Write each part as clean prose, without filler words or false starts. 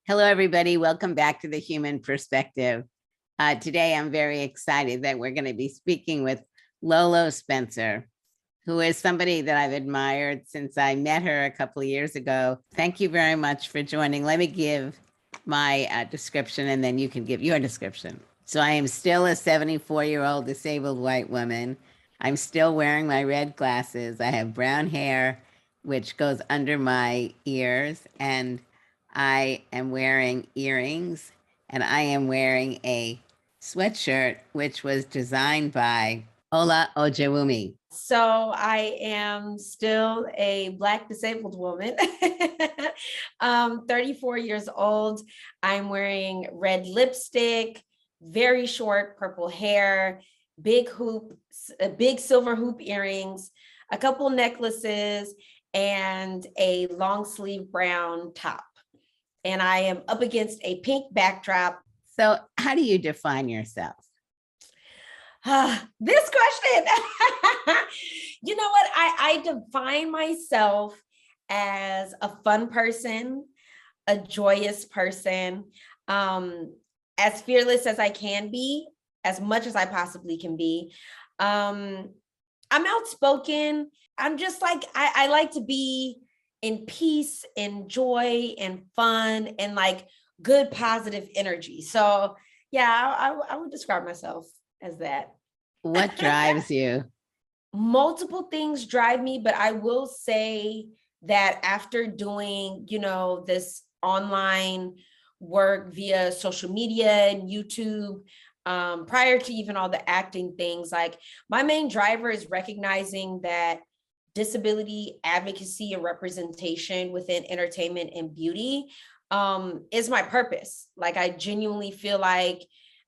Hello, everybody. Welcome back to the Heumann Perspective. Today, I'm very excited that we're going to be speaking with Lolo Spencer, who is somebody that I've admired since I met her a couple of years ago. Thank you very much for joining. Let me give my description, and then you can give your description. So I am still a 74-year-old disabled white woman. I'm still wearing my red glasses. I have brown hair, which goes under my ears, and I am wearing earrings, and I am wearing a sweatshirt, which was designed by Ola Ojewumi. So I am still a Black disabled woman, 34 years old. I'm wearing red lipstick, very short purple hair, big silver hoop earrings, a couple necklaces, and a long sleeve brown top. And I am up against a pink backdrop. So how do you define yourself? This question, you know what? I define myself as a fun person, a joyous person, as fearless as I can be, as much as I possibly can be. I'm outspoken. I'm just like, I like to be in peace and joy and fun and like good positive energy. So yeah, I would describe myself as that. What drives you? Multiple things drive me, but I will say that after doing, this online work via social media and YouTube, prior to even all the acting things, like my main driver is recognizing that disability advocacy and representation within entertainment and beauty is my purpose. Like I genuinely feel like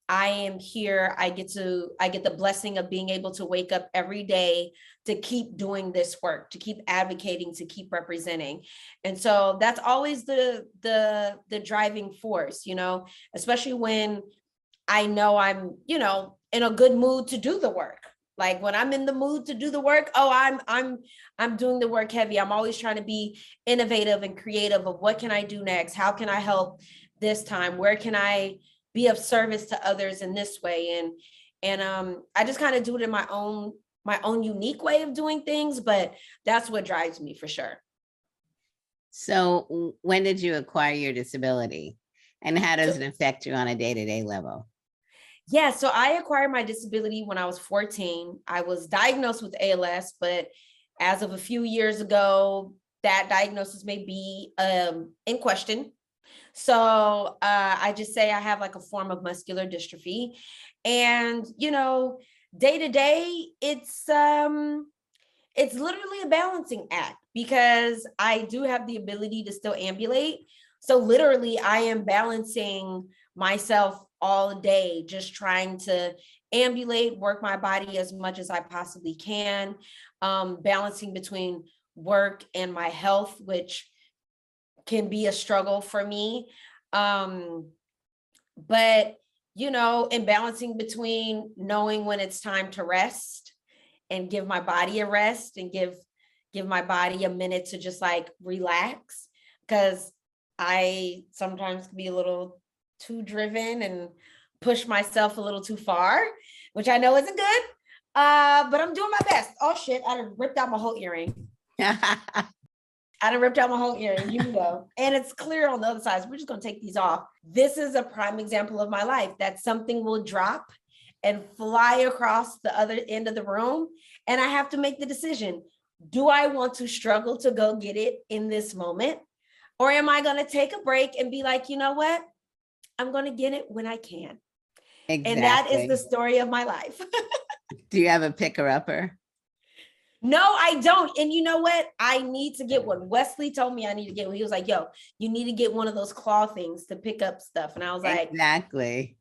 I am here. I get the blessing of being able to wake up every day to keep doing this work, to keep advocating, to keep representing. And so that's always the driving force, especially when I know I'm, in a good mood to do the work. Like when I'm in the mood to do the work, I'm doing the work heavy. I'm always trying to be innovative and creative of what can I do next? How can I help this time? Where can I be of service to others in this way? And I just kind of do it in my own unique way of doing things, but that's what drives me for sure. So when did you acquire your disability, and how does it affect you on a day-to-day level? Yeah, so I acquired my disability when I was 14. I was diagnosed with ALS, but as of a few years ago, that diagnosis may be in question. So I just say I have like a form of muscular dystrophy. And, day to day, it's literally a balancing act because I do have the ability to still ambulate. So literally I am balancing myself all day, just trying to ambulate, work my body as much as I possibly can, balancing between work and my health, which can be a struggle for me. But, and balancing between knowing when it's time to rest and give my body a rest and give my body a minute to just like relax, because I sometimes can be a little too driven and push myself a little too far, which I know isn't good. But I'm doing my best. Oh shit, I done ripped out my whole earring. I done ripped out my whole earring, and it's clear on the other side. So we're just gonna take these off. This is a prime example of my life that something will drop and fly across the other end of the room. And I have to make the decision. Do I want to struggle to go get it in this moment? Or am I gonna take a break and be like, you know what? I'm gonna get it when I can. Exactly. And that is the story of my life. Do you have a picker-upper? No, I don't. And you know what? I need to get one. Wesley told me I need to get one. He was like, yo, you need to get one of those claw things to pick up stuff. And I was like, exactly.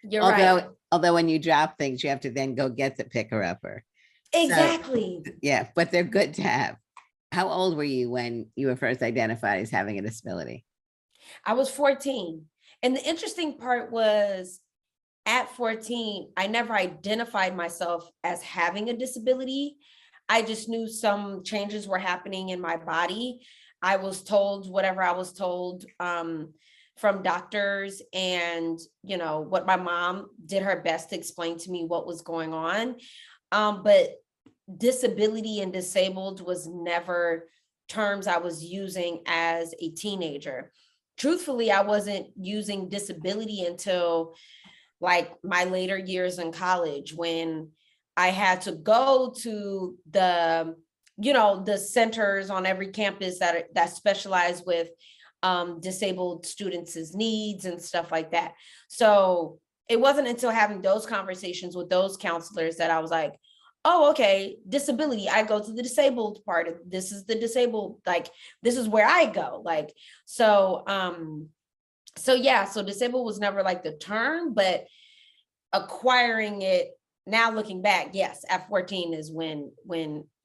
You're right. Although when you drop things, you have to then go get the picker-upper. Exactly. So, yeah, but they're good to have. How old were you when you were first identified as having a disability? I was 14. And the interesting part was at 14, I never identified myself as having a disability. I just knew some changes were happening in my body. I was told whatever I was told from doctors, and, you know, what my mom did her best to explain to me what was going on. But disability and disabled was never terms I was using as a teenager. Truthfully, I wasn't using disability until like my later years in college, when I had to go to the, you know, the centers on every campus that specialize with disabled students' needs and stuff like that. So it wasn't until having those conversations with those counselors that I was like, oh, okay, disability, I go to the disabled part of this, is the disabled, like, this is where I go. Like, so yeah, so disabled was never like the term, but acquiring it, now looking back, yes, at 14 is when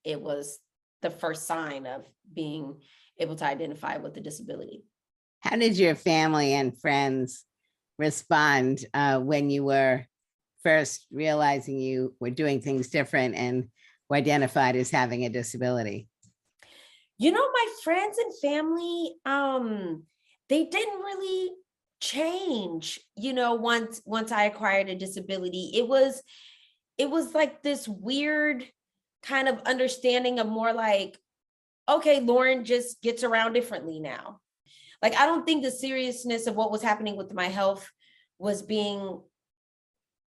it was the first sign of being able to identify with the disability. How did your family and friends respond when you were first realizing you were doing things different and were identified as having a disability? You know, my friends and family, they didn't really change, you know, once I acquired a disability. It was like this weird kind of understanding of more like, okay, Lauren just gets around differently now. Like, I don't think the seriousness of what was happening with my health was been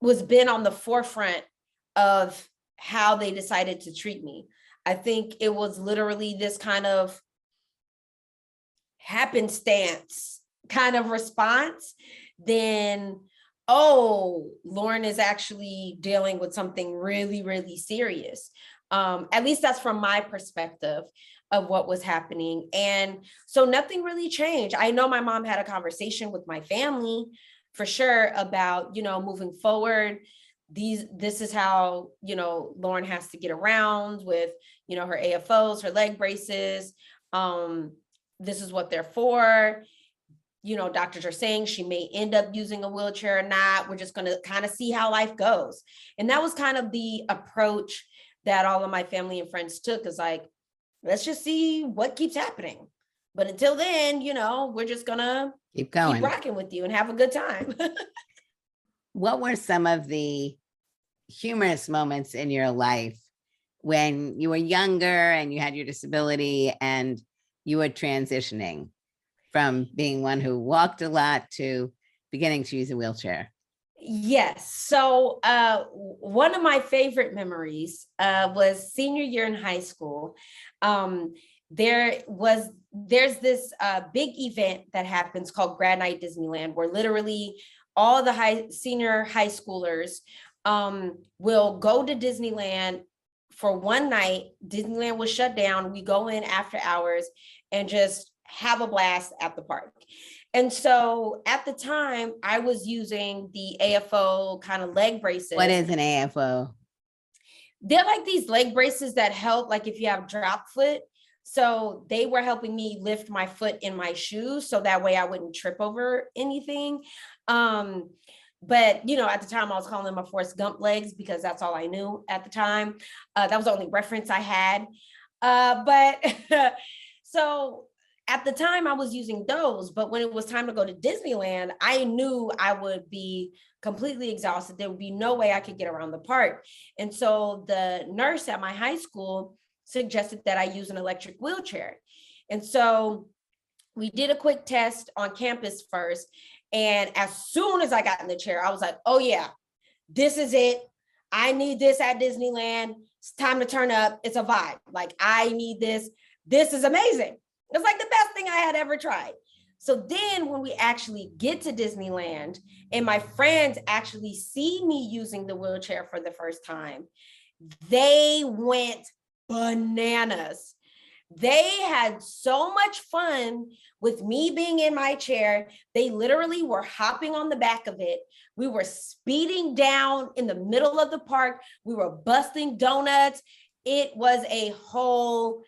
on the forefront of how they decided to treat me. I think it was literally this kind of happenstance kind of response. Then, oh, Lauren is actually dealing with something really, really serious. At least that's from my perspective of what was happening. And so nothing really changed. I know my mom had a conversation with my family for sure about, you know, moving forward, this is how, you know, Lauren has to get around with, you know, her AFOs, her leg braces. This is what they're for. You know, doctors are saying she may end up using a wheelchair or not. We're just going to kind of see how life goes. And that was kind of the approach that all of my family and friends took, is like, let's just see what keeps happening. But until then, you know, we're just gonna Keep going. keep rocking with you and have a good time. What were some of the humorous moments in your life when you were younger and you had your disability and you were transitioning from being one who walked a lot to beginning to use a wheelchair? Yes. So one of my favorite memories was senior year in high school. There's this big event that happens called Grad Night Disneyland, where literally all the senior high schoolers will go to Disneyland for one night. Disneyland was shut down. We go in after hours and just have a blast at the park. And so at the time, I was using the AFO kind of leg braces. What is an AFO? They're like these leg braces that help, like if you have drop foot. So they were helping me lift my foot in my shoes, so that way I wouldn't trip over anything. But, you know, at the time I was calling them my Forrest Gump legs because that's all I knew at the time. That was the only reference I had. But so at the time I was using those, but when it was time to go to Disneyland, I knew I would be completely exhausted. There would be no way I could get around the park. And so the nurse at my high school suggested that I use an electric wheelchair. And so we did a quick test on campus first. And as soon as I got in the chair, I was like, oh yeah, this is it. I need this at Disneyland. It's time to turn up. It's a vibe. Like, I need this. This is amazing. It's like the best thing I had ever tried. So then when we actually get to Disneyland and my friends actually see me using the wheelchair for the first time, they went bananas. They had so much fun with me being in my chair. They literally were hopping on the back of it. We were speeding down in the middle of the park. We were busting donuts. It was a whole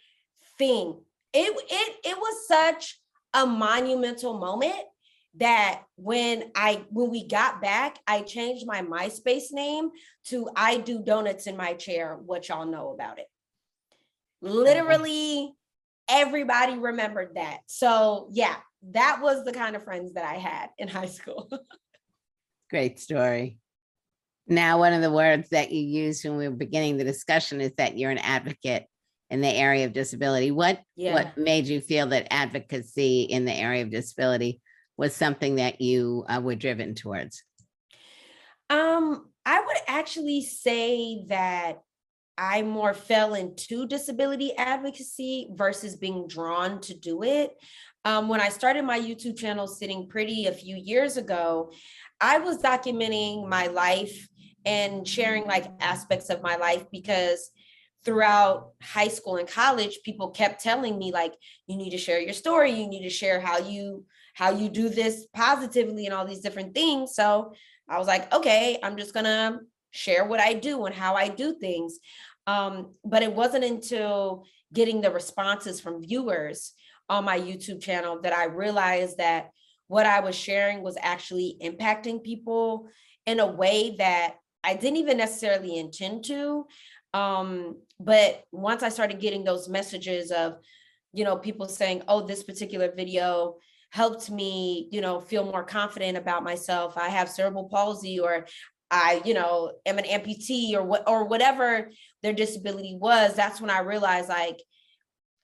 thing. It was such a monumental moment that when we got back, I changed my MySpace name to I Do Donuts in My Chair. What y'all know about it? Literally everybody remembered that. So yeah, that was the kind of friends that I had in high school. Great story. Now, one of the words that you used when we were beginning the discussion is that you're an advocate in the area of disability. What made you feel that advocacy in the area of disability was something that you were driven towards? I would actually say that I more fell into disability advocacy versus being drawn to do it. When I started my YouTube channel, Sitting Pretty, a few years ago, I was documenting my life and sharing like aspects of my life, because throughout high school and college, people kept telling me like, you need to share your story, you need to share how you do this positively and all these different things. So I was like, okay, I'm just gonna share what I do and how I do things. But it wasn't until getting the responses from viewers on my YouTube channel that I realized that what I was sharing was actually impacting people in a way that I didn't even necessarily intend to. But once I started getting those messages of, people saying, oh, this particular video helped me, feel more confident about myself. I have cerebral palsy, or I, am an amputee, or whatever their disability was. That's when I realized like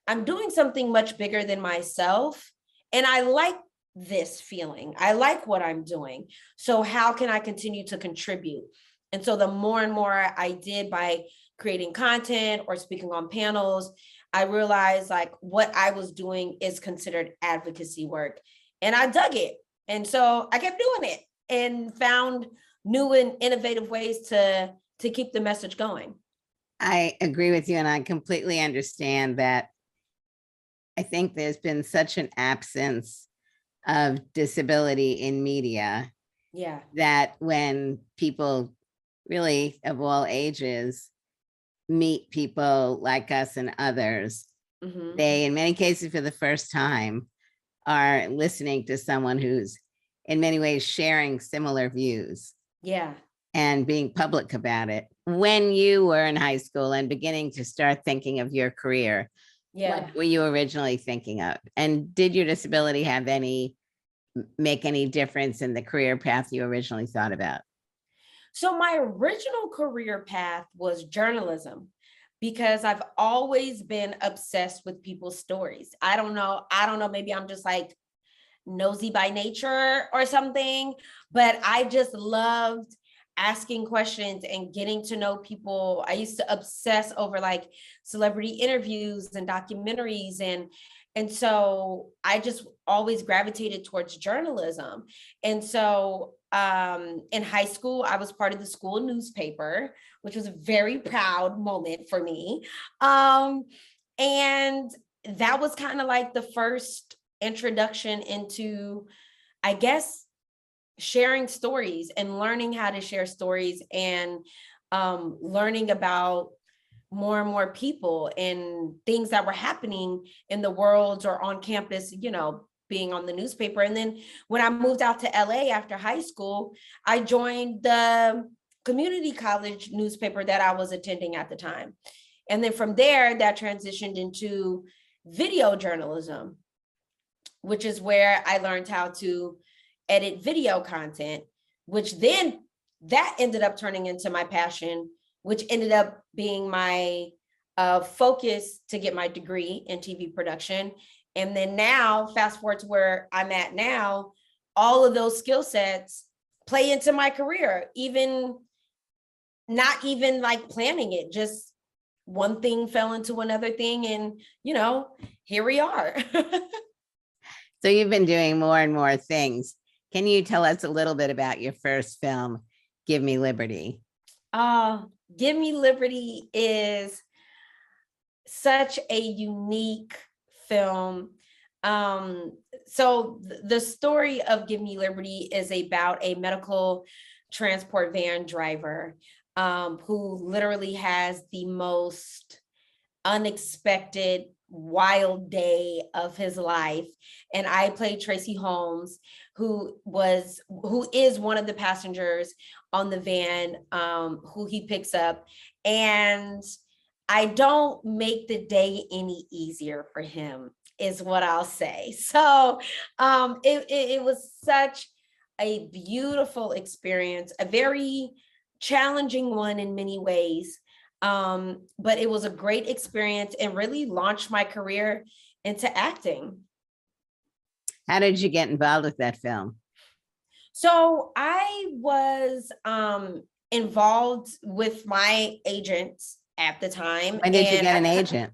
I'm doing something much bigger than myself. And I like this feeling. I like what I'm doing. So how can I continue to contribute? And so the more and more I did by creating content or speaking on panels, I realized like what I was doing is considered advocacy work. And I dug it. And so I kept doing it and found new and innovative ways to keep the message going. I agree with you, and I completely understand that. I think there's been such an absence of disability in media. Yeah. That when people really of all ages meet people like us and others, they, in many cases for the first time, are listening to someone who's in many ways sharing similar views. Yeah. And being public about it. When you were in high school and beginning to start thinking of your career, what were you originally thinking of? And did your disability make any difference in the career path you originally thought about? So my original career path was journalism, because I've always been obsessed with people's stories. I don't know, maybe I'm just like nosy by nature or something, but I just loved asking questions and getting to know people. I used to obsess over like celebrity interviews and documentaries, and so I just always gravitated towards journalism. And so in high school, I was part of the school newspaper, which was a very proud moment for me. And that was kind of like the first introduction into, I guess, sharing stories and learning how to share stories, and learning about more and more people and things that were happening in the world or on campus, being on the newspaper. And then when I moved out to LA after high school, I joined the community college newspaper that I was attending at the time. And then from there, that transitioned into video journalism, which is where I learned how to edit video content, which then that ended up turning into my passion, which ended up being my focus to get my degree in TV production. And then now, fast forward to where I'm at now, all of those skill sets play into my career, even not even like planning it, just one thing fell into another thing, and here we are. So you've been doing more and more things. Can you tell us a little bit about your first film, Give Me Liberty? Give Me Liberty is such a unique film. So the story of Give Me Liberty is about a medical transport van driver who literally has the most unexpected, wild day of his life. And I played Tracy Holmes, who is one of the passengers on the van, who he picks up. And I don't make the day any easier for him, is what I'll say. So it was such a beautiful experience, a very challenging one in many ways. But it was a great experience and really launched my career into acting. How did you get involved with that film? So I was involved with my agent at the time. When did you get an agent?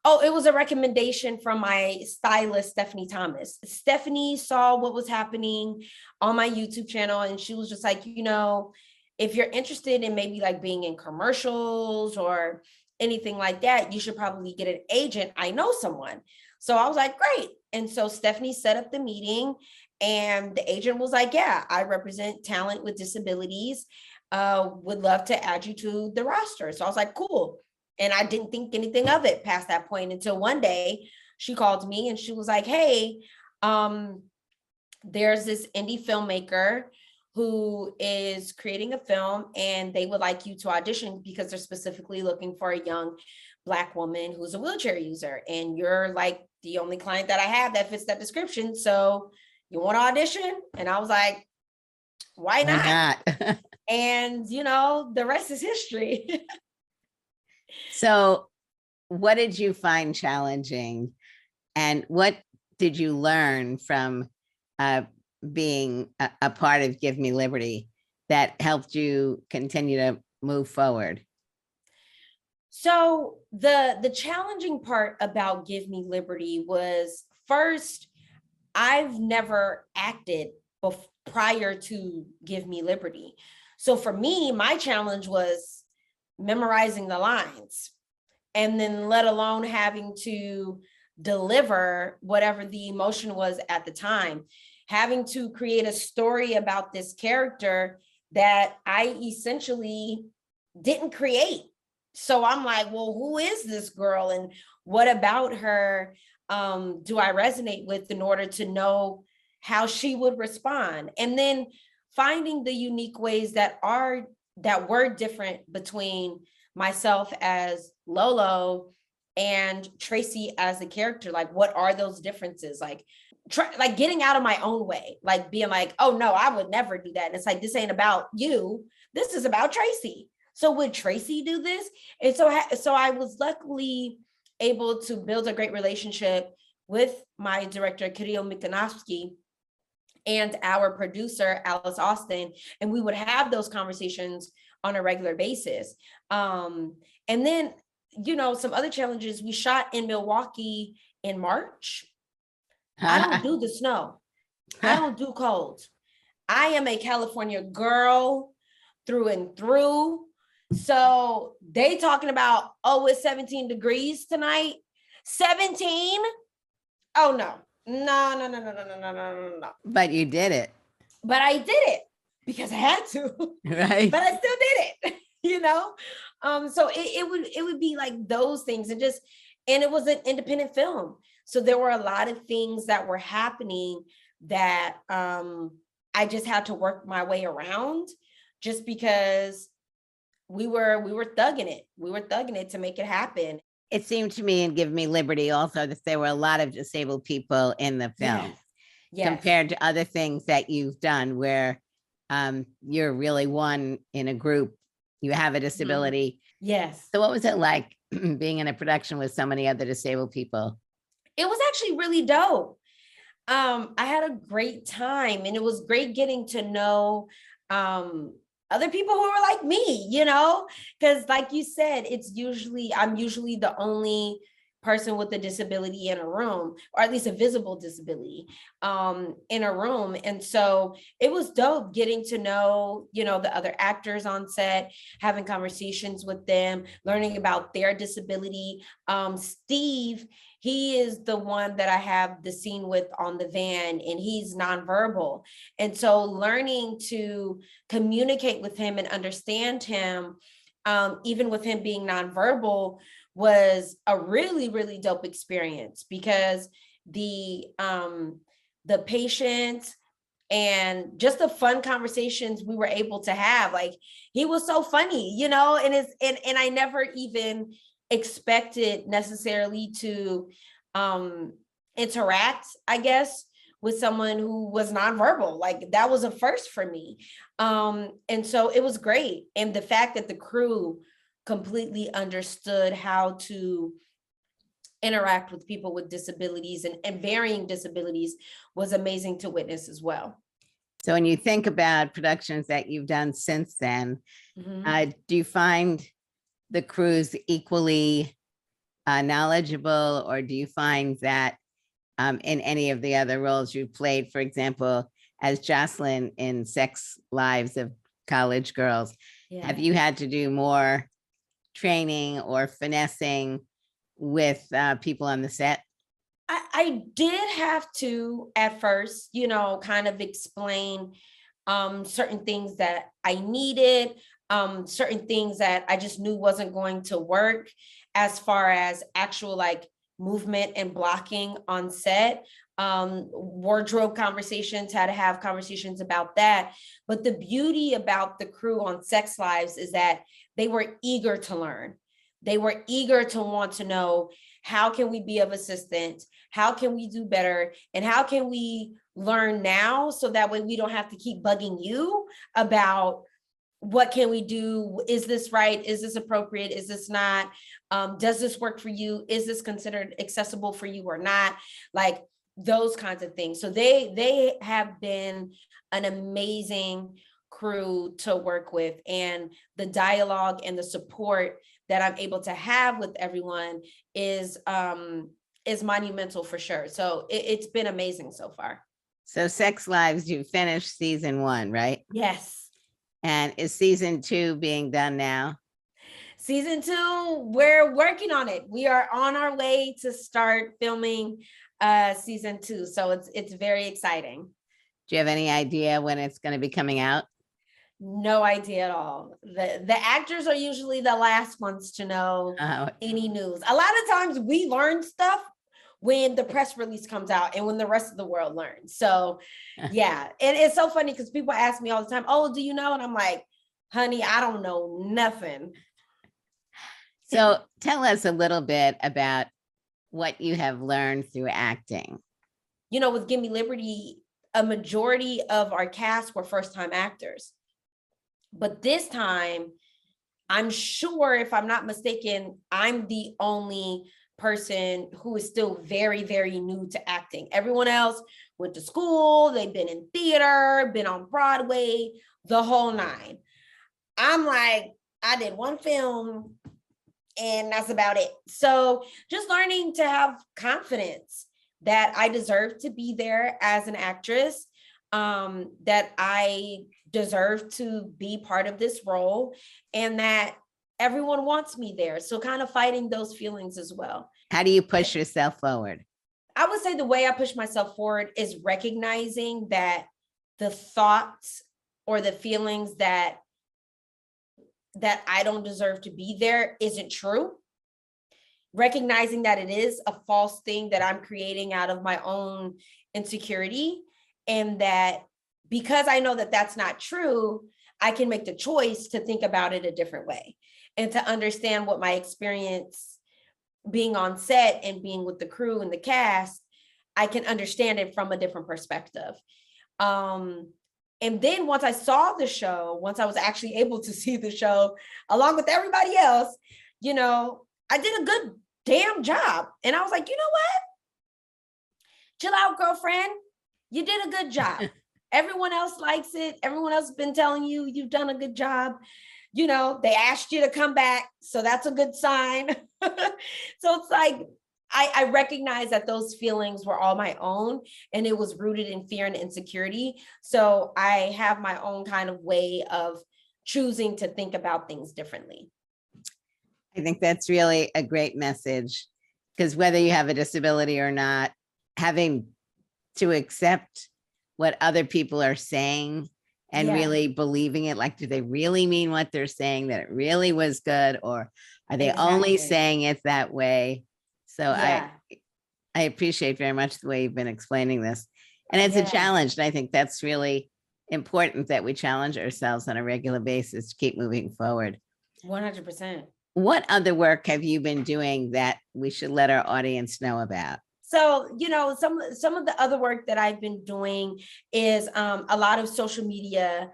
Oh, it was a recommendation from my stylist, Stephanie Thomas. Stephanie saw what was happening on my YouTube channel, and she was just like, if you're interested in maybe like being in commercials or anything like that, you should probably get an agent. I know someone. So I was like, great. And so Stephanie set up the meeting, and the agent was like, yeah, I represent talent with disabilities. Would love to add you to the roster. So I was like, cool. And I didn't think anything of it past that point until one day she called me and she was like, hey, there's this indie filmmaker who is creating a film and they would like you to audition because they're specifically looking for a young Black woman who's a wheelchair user. And you're like the only client that I have that fits that description. So you want to audition? And I was like, why not? Why not? And, the rest is history. So what did you find challenging, and what did you learn from being a part of Give Me Liberty that helped you continue to move forward? So the challenging part about Give Me Liberty was, first, I've never acted prior to Give Me Liberty. So for me, my challenge was memorizing the lines, and then let alone having to deliver whatever the emotion was at the time, having to create a story about this character that I essentially didn't create. So I'm like, well, who is this girl and what about her do I resonate with in order to know how she would respond? And then finding the unique ways that were different between myself as Lolo and Tracy as a character. Like, what are those differences? Like getting out of my own way, like being like, oh no, I would never do that. And it's like, this ain't about you. This is about Tracy. So would Tracy do this? And so I was luckily able to build a great relationship with my director, Kirill Mikanovsky, and our producer, Alice Austin, and we would have those conversations on a regular basis. And then, some other challenges. We shot in Milwaukee in March. I don't do the snow. I don't do cold. I am a California girl through and through. So they talking about, oh, it's 17 degrees tonight. 17? Oh, no. No. But you did it. But I did it because I had to. Right. But I still did it, So it would be like those things, and it was an independent film. So there were a lot of things that were happening that I just had to work my way around, just because we were thugging it. We were thugging it to make it happen. It seemed to me in Give Me Liberty also that there were a lot of disabled people in the film. Yes. Compared to other things that you've done where you're really one in a group, you have a disability. Mm-hmm. Yes. So what was it like being in a production with so many other disabled people? It was actually really dope. I had a great time, and it was great getting to know other people who were like me, because like you said, I'm usually the only person with a disability in a room, or at least a visible disability in a room. And so it was dope getting to know, the other actors on set, having conversations with them, learning about their disability. Steve, he is the one that I have the scene with on the van, and he's nonverbal. And so learning to communicate with him and understand him, even with him being nonverbal, was a really, really dope experience, because the patient and just the fun conversations we were able to have. Like, he was so funny, you know, and I never even expected necessarily to interact, I guess, with someone who was nonverbal. Like, that was a first for me. And so it was great. And the fact that the crew completely understood how to interact with people with disabilities and varying disabilities was amazing to witness as well. So when you think about productions that you've done since then, do you find the crews equally knowledgeable, or do you find that in any of the other roles you played, for example, as Jocelyn in Sex Lives of College Girls, have you had to do more training or finessing with people on the set? I did have to at first, you know, kind of explain certain things that I needed, certain things that I just knew wasn't going to work as far as actual like movement and blocking on set. Wardrobe conversations, had to have conversations about that. But the beauty about the crew on Sex Lives is that they were eager to learn. They were eager to want to know, how can we be of assistance? How can we do better? And how can we learn now so that way we don't have to keep bugging you about what can we do? Is this right? Is this appropriate? Is this not? Does this work for you? Is this considered accessible for you or not? Like those kinds of things. So they have been an amazing crew to work with, and the dialogue and the support that I'm able to have with everyone is monumental for sure. So it's been amazing so far. So Sex Lives, you finished season 1, right? Yes. And is season 2 being done now? Season 2, we're working on it. We are on our way to start filming season 2. So it's very exciting. Do you have any idea when it's going to be coming out? No idea at all. The actors are usually the last ones to know any news. A lot of times we learn stuff when the press release comes out and when the rest of the world learns. So yeah, and it's so funny because people ask me all the time, oh, do you know? And I'm like, honey, I don't know nothing. So tell us a little bit about what you have learned through acting. You know, with Gimme Liberty, a majority of our cast were first-time actors. But this time, I'm sure, if I'm not mistaken, I'm the only person who is still very, very new to acting. Everyone else went to school, they've been in theater, been on Broadway, the whole nine. I'm like, I did one film and that's about it. So just learning to have confidence that I deserve to be there as an actress, that I deserve to be part of this role, and that everyone wants me there. So kind of fighting those feelings as well. How do you push yourself forward? I would say the way I push myself forward is recognizing that the thoughts or the feelings that I don't deserve to be there isn't true. Recognizing that it is a false thing that I'm creating out of my own insecurity, and that because I know that that's not true, I can make the choice to think about it a different way and to understand what my experience being on set and being with the crew and the cast, I can understand it from a different perspective. And then once I saw the show, once I was actually able to see the show along with everybody else, you know, I did a good damn job. And I was like, you know what? Chill out, girlfriend. You did a good job. Everyone else likes it. Everyone else has been telling you you've done a good job. You know, they asked you to come back, so that's a good sign. So it's like, I recognize that those feelings were all my own, and it was rooted in fear and insecurity. So I have my own kind of way of choosing to think about things differently. I think that's really a great message, because whether you have a disability or not, having to accept what other people are saying and really believing it, like, do they really mean what they're saying, that it really was good, or are they only saying it that way? So I appreciate very much the way you've been explaining this. And it's a Yeah, challenge. And I think that's really important that we challenge ourselves on a regular basis to keep moving forward. 100%. What other work have you been doing that we should let our audience know about? So, some of the other work that I've been doing is a lot of social media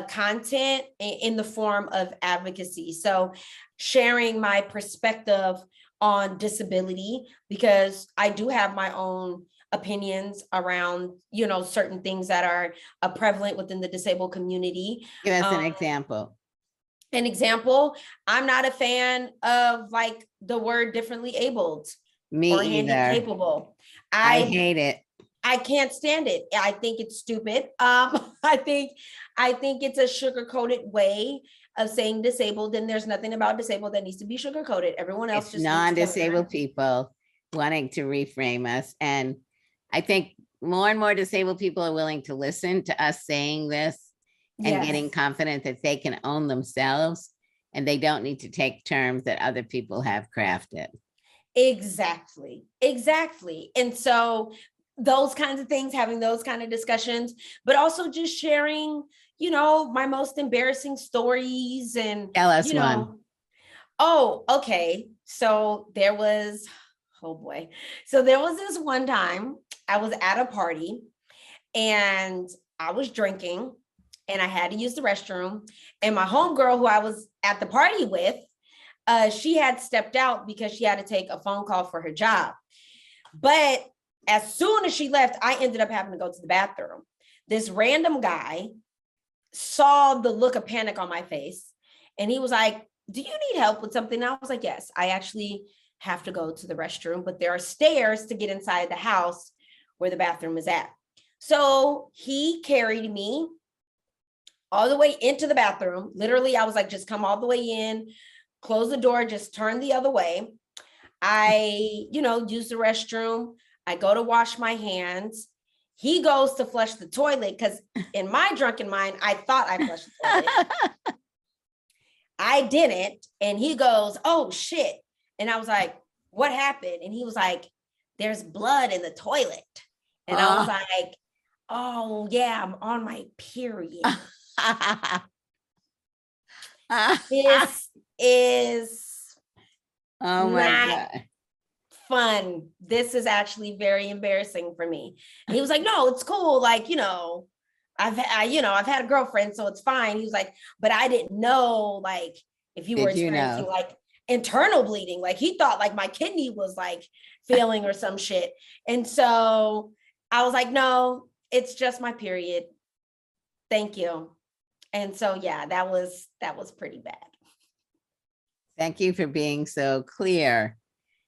content in the form of advocacy. So sharing my perspective on disability, because I do have my own opinions around, certain things that are prevalent within the disabled community. Give us an Um, example. an example, I'm not a fan of like the word differently abled Me or handy either. capable. I I hate it. I can't stand it. I think it's stupid. I think it's a sugar-coated way of saying disabled, and there's nothing about disabled that needs to be sugar-coated. Everyone else It's just needs to learn. non-disabled people wanting to reframe us. And I think more and more disabled people are willing to listen to us saying this and getting Yes, confident that they can own themselves and they don't need to take terms that other people have crafted. exactly. Exactly. And so those kinds of things, having those kind of discussions, but also just sharing, my most embarrassing stories and, Tell us you one. know, oh, okay. So there was, oh boy. So there was this one time I was at a party and I was drinking and I had to use the restroom. And my homegirl who I was at the party with, she had stepped out because she had to take a phone call for her job. But as soon as she left, I ended up having to go to the bathroom. This random guy saw the look of panic on my face and he was like, "Do you need help with something?" And I was like, "Yes, I actually have to go to the restroom, but there are stairs to get inside the house where the bathroom is at." So he carried me all the way into the bathroom. Literally, I was like, "Just come all the way in, close the door, just turn the other way." I, use the restroom. I go to wash my hands. He goes to flush the toilet because in my drunken mind, I thought I flushed the toilet. I didn't. And he goes, "Oh shit." And I was like, "What happened?" And he was like, "There's blood in the toilet." And I was Oh. like, "Oh yeah, I'm on my period." This is Oh my not God. fun. This is actually very embarrassing for me. And he was like, "No, it's cool. Like, I've had a girlfriend, so it's fine." He was like, "But I didn't know, like, if you were Did you experiencing know? like internal bleeding." Like he thought like my kidney was like failing or some shit. And so I was like, "No, it's just my period. Thank you." And so yeah, that was pretty bad. Thank you for being so clear.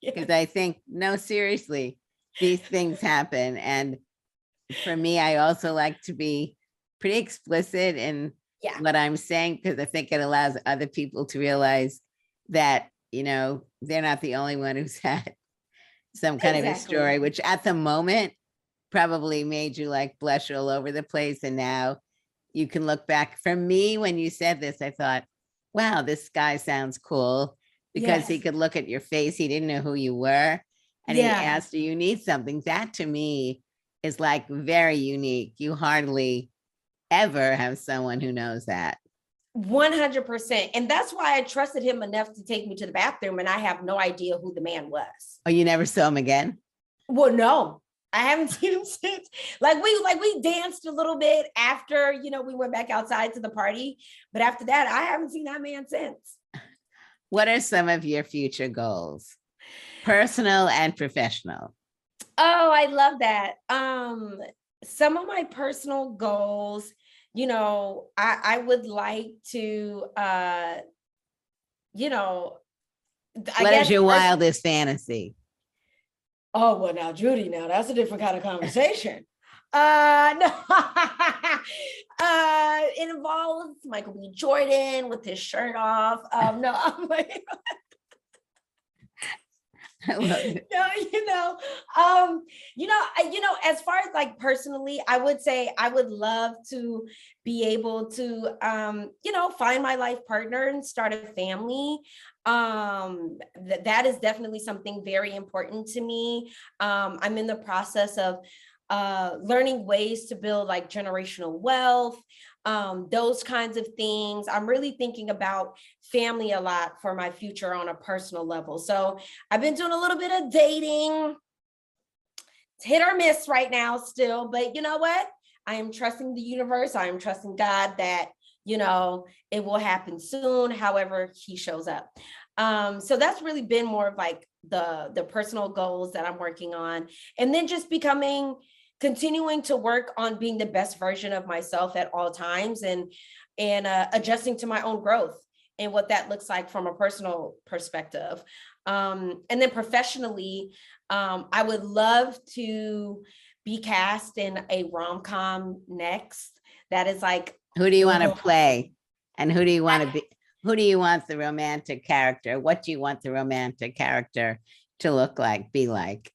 Because I think, no, seriously, these things happen. And for me, I also like to be pretty explicit in Yeah, what I'm saying, because I think it allows other people to realize that, they're not the only one who's had some kind of a story, exactly. which at the moment probably made you like blush all over the place. And now you can look back. For me, when you said this, I thought, wow, this guy sounds cool because he Yes. could look at your face. He didn't know who you were. And he Yeah. asked, "Do you need something?" That to me is like very unique. You hardly ever have someone who knows that. 100%. And that's why I trusted him enough to take me to the bathroom. And I have no idea who the man was. Oh, you never saw him again? Well, no, I haven't seen him since. Like we danced a little bit after, we went back outside to the party. But after that, I haven't seen that man since. What are some of your future goals, personal and professional? Oh, I love that. Some of my personal goals, I would like to you know, I What is guess your first. wildest fantasy? Oh, well, now, Judy, now that's a different kind of conversation. No, it involves Michael B. Jordan with his shirt off. No, I'm like, I love it. no, as far as like personally, I would say I would love to be able to, find my life partner and start a family. That is definitely something very important to me. I'm in the process of learning ways to build like generational wealth, those kinds of things. I'm really thinking about family a lot for my future on a personal level. So I've been doing a little bit of dating. It's hit or miss right now still, but you know what? I am trusting the universe. I am trusting God that, it will happen soon, however he shows up. So that's really been more of like the personal goals that I'm working on. And then just continuing to work on being the best version of myself at all times, and adjusting to my own growth and what that looks like from a personal perspective. And then professionally, I would love to be cast in a rom-com next. That is like, Who do you want to play? And who do you want to be? Who do you want the romantic character? What do you want the romantic character to look like, be like?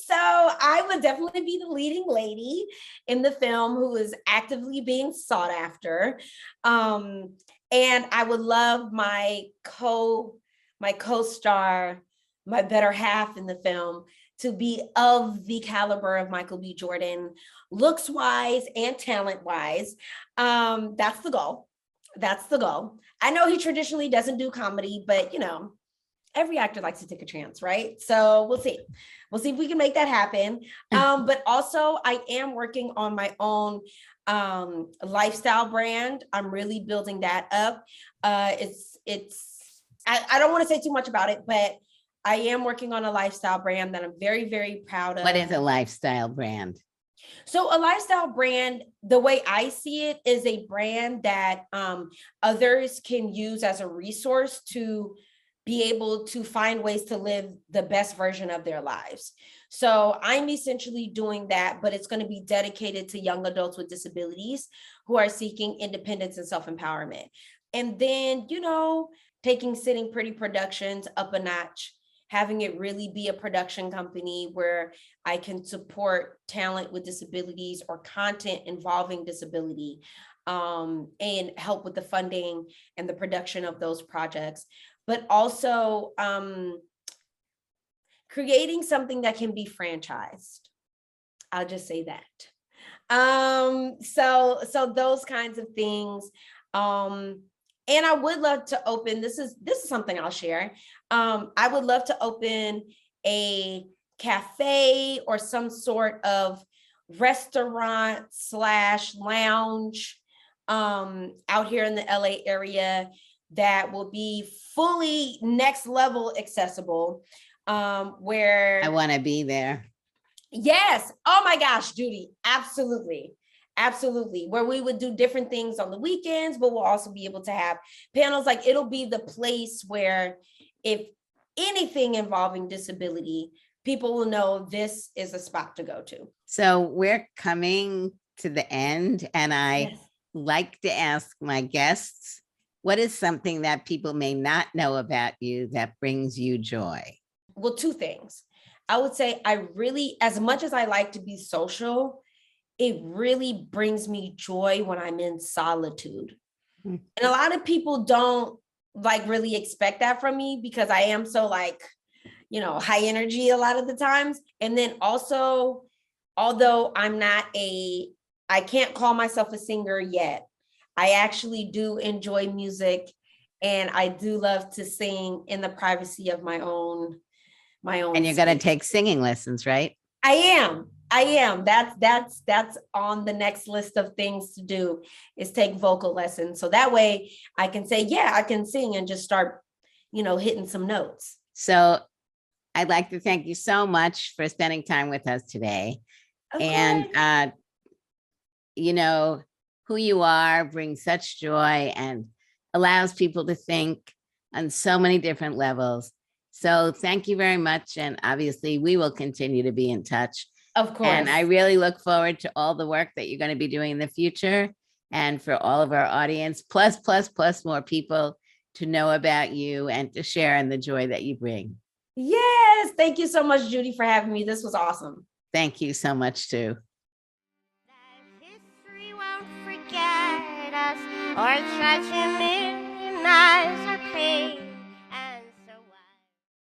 So I would definitely be the leading lady in the film who is actively being sought after. And I would love my co-star, my better half in the film, to be of the caliber of Michael B. Jordan, looks wise and talent wise. That's the goal. That's the goal. I know he traditionally doesn't do comedy, but every actor likes to take a chance, right? So we'll see. We'll see if we can make that happen. But also I am working on my own lifestyle brand. I'm really building that up. I don't want to say too much about it, but I am working on a lifestyle brand that I'm very, very proud of. What is a lifestyle brand? So a lifestyle brand, the way I see it, is a brand that others can use as a resource to be able to find ways to live the best version of their lives. So I'm essentially doing that, but it's going to be dedicated to young adults with disabilities who are seeking independence and self-empowerment. And then, taking Sitting Pretty Productions up a notch, having it really be a production company where I can support talent with disabilities or content involving disability, and help with the funding and the production of those projects. But also creating something that can be franchised. I'll just say that. So those kinds of things. And I would love to open, this is something I'll share. I would love to open a cafe or some sort of restaurant / lounge out here in the LA area that will be fully next level accessible, where I want to be there. Yes. Oh my gosh, Judy. Absolutely. Absolutely. Where we would do different things on the weekends, but we'll also be able to have panels. Like, it'll be the place where if anything involving disability, people will know this is a spot to go to. So we're coming to the end, and I like to ask my guests, what is something that people may not know about you that brings you joy? Well, two things. I would say I really, as much as I like to be social, it really brings me joy when I'm in solitude. And a lot of people don't really expect that from me because I am so high energy a lot of the times. And then also, although I can't call myself a singer yet, I actually do enjoy music, and I do love to sing in the privacy of my own. And you're going to take singing lessons, right? I am. That's on the next list of things to do, is take vocal lessons. So that way I can say, yeah, I can sing, and just start, hitting some notes. So I'd like to thank you so much for spending time with us today. Okay. And, who you are brings such joy and allows people to think on so many different levels. So thank you very much. And obviously we will continue to be in touch. Of course. And I really look forward to all the work that you're going to be doing in the future, and for all of our audience, plus more people to know about you and to share in the joy that you bring. Yes. Thank you so much, Judy, for having me. This was awesome. Thank you so much too. History won't forget us or try to minimize our pain.